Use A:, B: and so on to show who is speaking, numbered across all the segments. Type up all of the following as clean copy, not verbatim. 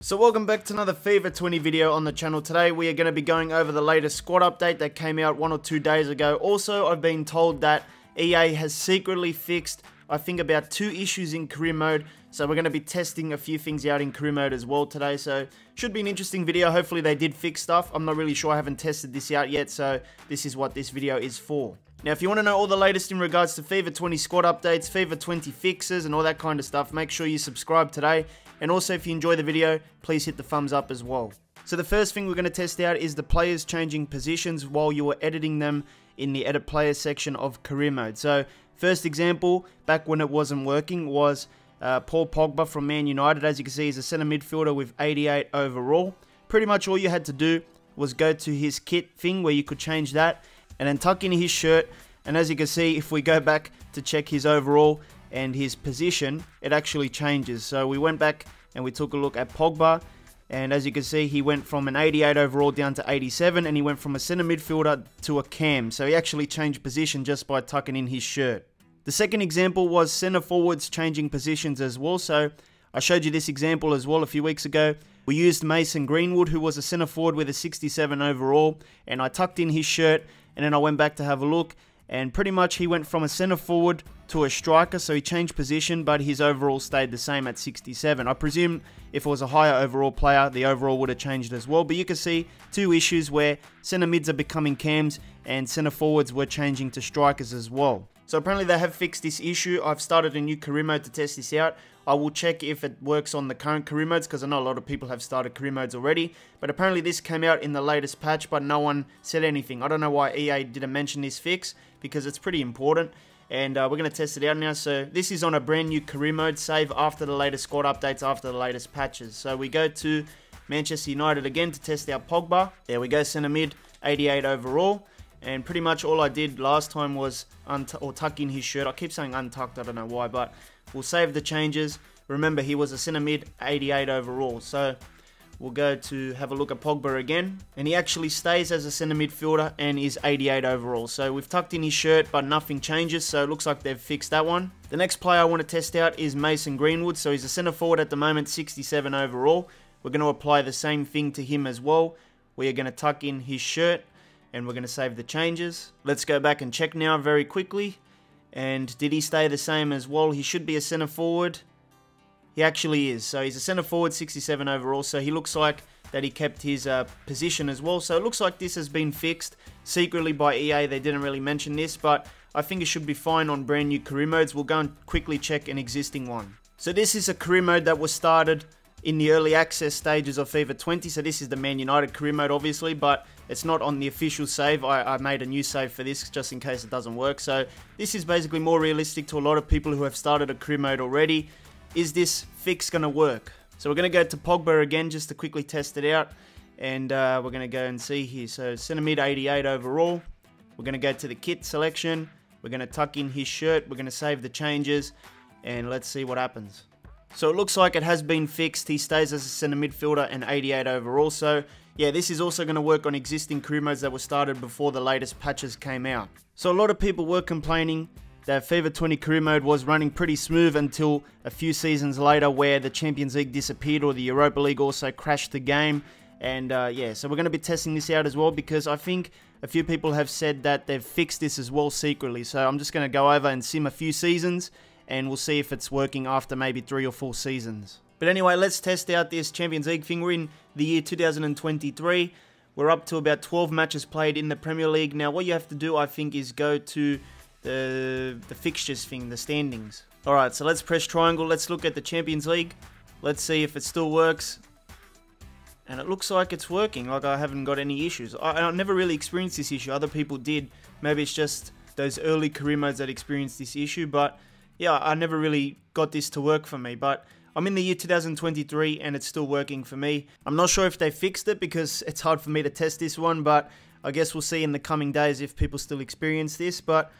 A: So welcome back to another FIFA 20 video on the channel. Today we are going to be going over the latest squad update that came out 1 or 2 days ago. Also, I've been told that EA has secretly fixed, I think, about 2 issues in career mode. So we're going to be testing a few things out in career mode as well today. So should be an interesting video. Hopefully they did fix stuff. I'm not really sure. I haven't tested this out yet. So this is what this video is for. Now, if you want to know all the latest in regards to FIFA 20 squad updates, FIFA 20 fixes, and all that kind of stuff, make sure you subscribe today. And also, if you enjoy the video, please hit the thumbs up as well. So the first thing we're going to test out is the players changing positions while you are editing them in the edit players section of career mode. So first example, back when it wasn't working, was Paul Pogba from Man United. As you can see, he's a centre midfielder with 88 overall. Pretty much all you had to do was go to his kit thing where you could change that and then tuck in his shirt. And as you can see, if we go back to check his overall and his position, it actually changes. So we went back and we took a look at Pogba, and as you can see, he went from an 88 overall down to 87, and he went from a centre midfielder to a cam. So he actually changed position just by tucking in his shirt. The second example was centre forwards changing positions as well. So I showed you this example as well a few weeks ago. We used Mason Greenwood, who was a centre forward with a 67 overall, and I tucked in his shirt, and then I went back to have a look, and pretty much he went from a centre forward to a striker, so he changed position, but his overall stayed the same at 67. I presume if it was a higher overall player, the overall would have changed as well, but you can see 2 issues where centre mids are becoming cams and centre forwards were changing to strikers as well. So apparently they have fixed this issue. I've started a new career mode to test this out. I will check if it works on the current career modes, because I know a lot of people have started career modes already. But apparently this came out in the latest patch, but no one said anything. I don't know why EA didn't mention this fix, because it's pretty important. And we're going to test it out now. So this is on a brand new career mode save after the latest squad updates, after the latest patches. So we go to Manchester United again to test out Pogba. There we go, centre mid, 88 overall. And pretty much all I did last time was tuck in his shirt. I keep saying untucked, I don't know why, but we'll save the changes. Remember, he was a centre mid, 88 overall. So we'll go to have a look at Pogba again. And he actually stays as a centre midfielder and is 88 overall. So we've tucked in his shirt, but nothing changes. So it looks like they've fixed that one. The next player I want to test out is Mason Greenwood. So he's a centre forward at the moment, 67 overall. We're going to apply the same thing to him as well. We are going to tuck in his shirt, and we're going to save the changes. Let's go back and check now very quickly. And did he stay the same as well? He should be a centre forward. He actually is. So he's a centre forward, 67 overall. So he looks like that he kept his position as well. So it looks like this has been fixed secretly by EA. They didn't really mention this, but I think it should be fine on brand new career modes. We'll go and quickly check an existing one. So this is a career mode that was started in the early access stages of FIFA 20. So this is the Man United career mode, obviously, but it's not on the official save. I made a new save for this just in case it doesn't work. So this is basically more realistic to a lot of people who have started a career mode already. Is this fix going to work? So we're going to go to Pogba again just to quickly test it out. And we're going to go and see here. So centre mid, 88 overall. We're going to go to the kit selection. We're going to tuck in his shirt. We're going to save the changes. And let's see what happens. So it looks like it has been fixed. He stays as a centre midfielder and 88 overall. So yeah, this is also going to work on existing career modes that were started before the latest patches came out. So a lot of people were complaining that FIFA 20 career mode was running pretty smooth until a few seasons later, where the Champions League disappeared, or the Europa League also crashed the game. And yeah, so we're going to be testing this out as well, because I think a few people have said that they've fixed this as well secretly. So I'm just going to go over and sim a few seasons, and we'll see if it's working after maybe 3 or 4 seasons. But anyway, let's test out this Champions League thing. We're in the year 2023. We're up to about 12 matches played in the Premier League. Now, what you have to do, I think, is go to the fixtures thing, the standings. Alright, so let's press triangle. Let's look at the Champions League. Let's see if it still works. And it looks like it's working. Like, I haven't got any issues. I never really experienced this issue. Other people did. Maybe it's just those early career modes that experienced this issue. But yeah, I never really got this to work for me. But I'm in the year 2023 and it's still working for me. I'm not sure if they fixed it, because it's hard for me to test this one, but I guess we'll see in the coming days if people still experience this. But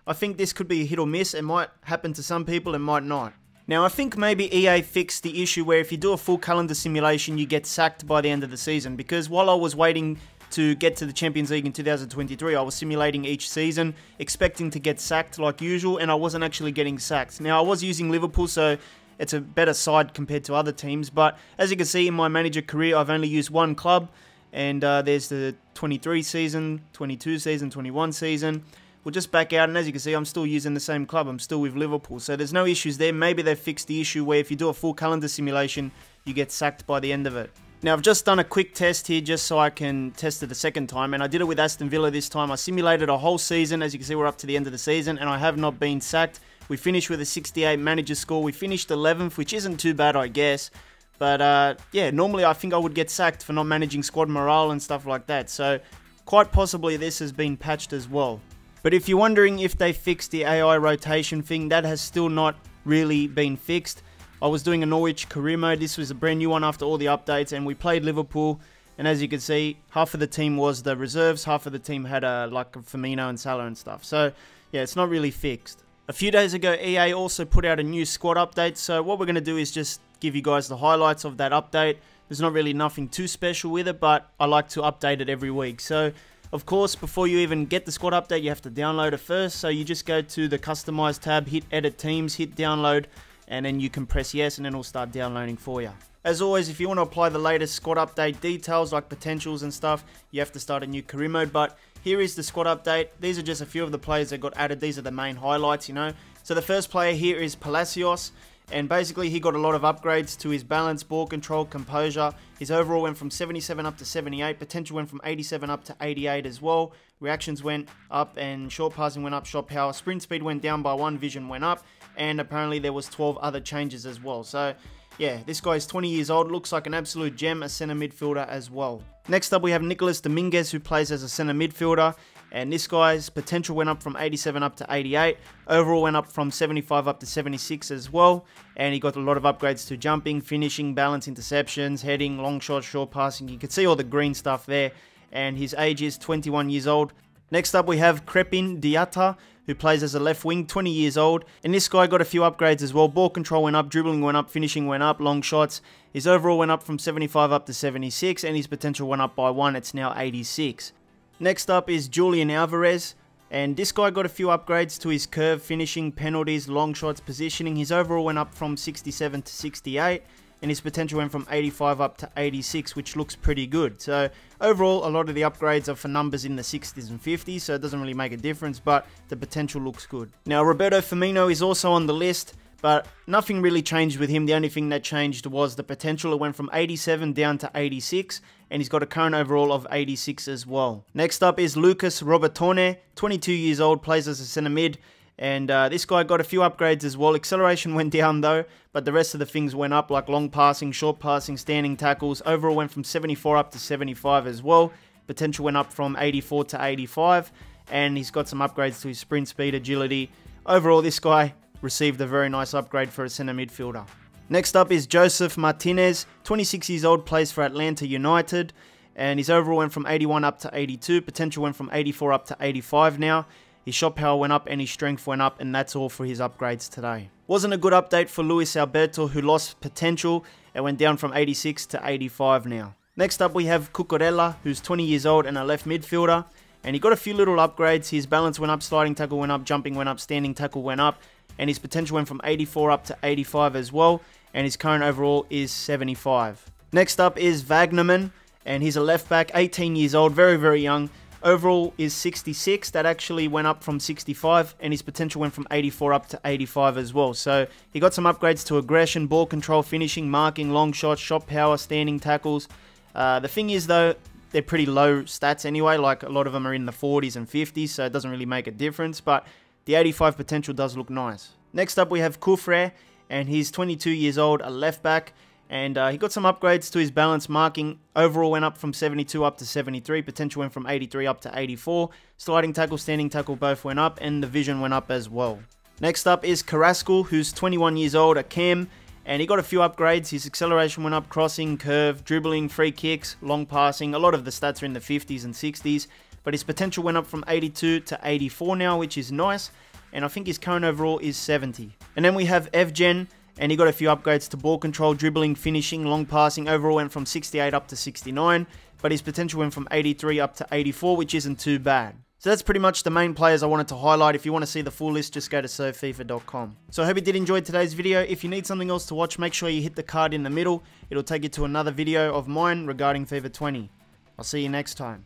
A: I think this could be a hit or miss. It might happen to some people, it might not. Now, I think maybe EA fixed the issue where if you do a full calendar simulation, you get sacked by the end of the season. Because while I was waiting to get to the Champions League in 2023, I was simulating each season, expecting to get sacked like usual, and I wasn't actually getting sacked. Now, I was using Liverpool, so it's a better side compared to other teams. But as you can see, in my manager career, I've only used one club, and there's the 23 season, 22 season, 21 season. We'll just back out, and as you can see, I'm still using the same club. I'm still with Liverpool, so there's no issues there. Maybe they've fixed the issue where if you do a full calendar simulation, you get sacked by the end of it. Now, I've just done a quick test here just so I can test it a second time, and I did it with Aston Villa this time. I simulated a whole season. As you can see, we're up to the end of the season, and I have not been sacked. We finished with a 68 manager score. We finished 11th, which isn't too bad, I guess. But, yeah, normally I think I would get sacked for not managing squad morale and stuff like that. So, quite possibly this has been patched as well. But if you're wondering if they fixed the AI rotation thing, that has still not really been fixed. I was doing a Norwich career mode. This was a brand new one after all the updates, and we played Liverpool. And as you can see, half of the team was the reserves, half of the team had like Firmino and Salah and stuff. So yeah, it's not really fixed. A few days ago, EA also put out a new squad update. So what we're going to do is just give you guys the highlights of that update. There's not really nothing too special with it, but I like to update it every week. So of course, before you even get the squad update, you have to download it first. So you just go to the Customize tab, hit Edit Teams, hit Download, and then you can press yes, and then it'll start downloading for you. As always, if you want to apply the latest squad update details like potentials and stuff, you have to start a new career mode. But here is the squad update. These are just a few of the players that got added. These are the main highlights, you know. So the first player here is Palacios. And basically, he got a lot of upgrades to his balance, ball control, composure. His overall went from 77 up to 78. Potential went from 87 up to 88 as well. Reactions went up, and short passing went up, shot power. Sprint speed went down by 1, vision went up. And apparently there was 12 other changes as well. So yeah, this guy is 20 years old. Looks like an absolute gem, a centre midfielder as well. Next up, we have Nicolas Dominguez, who plays as a centre midfielder. And this guy's potential went up from 87 up to 88. Overall went up from 75 up to 76 as well. And he got a lot of upgrades to jumping, finishing, balance, interceptions, heading, long shots, short passing. You can see all the green stuff there. And his age is 21 years old. Next up, we have Crepin Diatta, who plays as a left wing, 20 years old. And this guy got a few upgrades as well. Ball control went up, dribbling went up, finishing went up, long shots. His overall went up from 75 up to 76, and his potential went up by 1. It's now 86. Next up is Julian Alvarez, and this guy got a few upgrades to his curve, finishing, penalties, long shots, positioning. His overall went up from 67 to 68, and his potential went from 85 up to 86, which looks pretty good. So overall, a lot of the upgrades are for numbers in the 60s and 50s, so it doesn't really make a difference, but the potential looks good. Now, Roberto Firmino is also on the list, but nothing really changed with him. The only thing that changed was the potential. It went from 87 down to 86, and he's got a current overall of 86 as well. Next up is Lucas Robertone, 22 years old, plays as a centre mid. And this guy got a few upgrades as well. Acceleration went down though, but the rest of the things went up, like long passing, short passing, standing tackles. Overall went from 74 up to 75 as well. Potential went up from 84 to 85, and he's got some upgrades to his sprint speed, agility. Overall, this guy received a very nice upgrade for a centre midfielder. Next up is Joseph Martinez, 26 years old, plays for Atlanta United, and his overall went from 81 up to 82. Potential went from 84 up to 85 now. His shot power went up and his strength went up, and that's all for his upgrades today. Wasn't a good update for Luis Alberto, who lost potential and went down from 86 to 85 now. Next up, we have Cucurella, who's 20 years old and a left midfielder, and he got a few little upgrades. His balance went up, sliding tackle went up, jumping went up, standing tackle went up, and his potential went from 84 up to 85 as well, and his current overall is 75. Next up is Wagnerman, and he's a left back, 18 years old, very, very young. Overall is 66. That actually went up from 65, and his potential went from 84 up to 85 as well. So he got some upgrades to aggression, ball control, finishing, marking, long shots, shot power, standing tackles. The thing is though, they're pretty low stats anyway. Like a lot of them are in the 40s and 50s, so it doesn't really make a difference. But the 85 potential does look nice. Next up we have Kufre, and he's 22 years old, a left back. And he got some upgrades to his balance, marking. Overall went up from 72 up to 73. Potential went from 83 up to 84. Sliding tackle, standing tackle both went up, and the vision went up as well. Next up is Carrasco, who's 21 years old, a cam. And he got a few upgrades. His acceleration went up, crossing, curve, dribbling, free kicks, long passing. A lot of the stats are in the 50s and 60s. But his potential went up from 82 to 84 now, which is nice. And I think his current overall is 70. And then we have Evgen. And he got a few upgrades to ball control, dribbling, finishing, long passing. Overall went from 68 up to 69, but his potential went from 83 up to 84, which isn't too bad. So that's pretty much the main players I wanted to highlight. If you want to see the full list, just go to sofifa.com. So I hope you did enjoy today's video. If you need something else to watch, make sure you hit the card in the middle. It'll take you to another video of mine regarding FIFA 20. I'll see you next time.